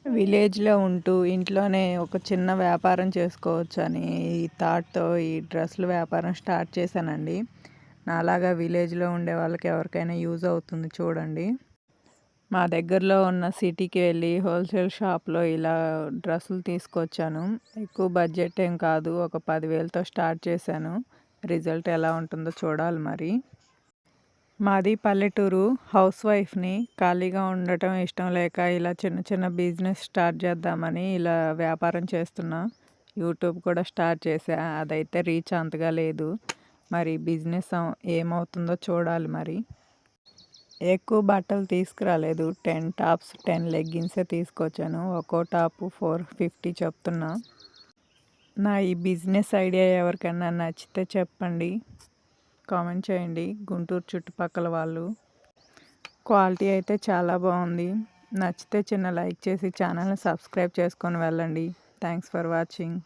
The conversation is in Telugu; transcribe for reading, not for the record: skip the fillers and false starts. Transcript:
విలేజ్‌లో ఉంటూ ఇంట్లోనే ఒక చిన్న వ్యాపారం చేసుకోవచ్చని ఈ థాట్‌తో ఈ డ్రెస్సుల వ్యాపారం స్టార్ట్ చేశానండి. నాలాగా విలేజ్‌లో ఉండే వాళ్ళకి ఎవరికైనా యూజ్ అవుతుంది చూడండి. మా దగ్గరలో ఉన్న సిటీకి వెళ్ళి హోల్‌సేల్ షాప్‌లో ఇలా డ్రెస్సులు తీసుకొచ్చాను. ఎక్కువ బడ్జెట్ ఏం కాదు. ఒక 10,000తో స్టార్ట్ చేశాను. రిజల్ట్ ఎలా ఉంటుందో చూడాలి మరి. మాది పల్లెటూరు. హౌస్ వైఫ్‌ని. ఖాళీగా ఉండటం ఇష్టం లేక ఇలా చిన్న చిన్న బిజినెస్ స్టార్ట్ చేద్దామని ఇలా వ్యాపారం చేస్తున్నా. యూట్యూబ్ కూడా స్టార్ట్ చేశా. అదైతే రీచ్ అంతగా లేదు. మరి బిజినెస్ ఏమవుతుందో చూడాలి మరి. ఎక్కువ బట్టలు తీసుకురాలేదు. 10 టాప్స్, 10 లెగ్గిన్సే తీసుకొచ్చాను. ఒక్కో టాపు 450 చెప్తున్నా. నా ఈ బిజినెస్ ఐడియా ఎవరికైనా నచ్చితే చెప్పండి. కామెంట్ చేయండి. గుంటూరు చుట్టుపక్కల వాళ్ళు. క్వాలిటీ అయితే చాలా బాగుంది. నచ్చితే చిన్న లైక్ చేసి ఛానల్ని సబ్స్క్రైబ్ చేసుకొని వెళ్ళండి. Thanks for watching.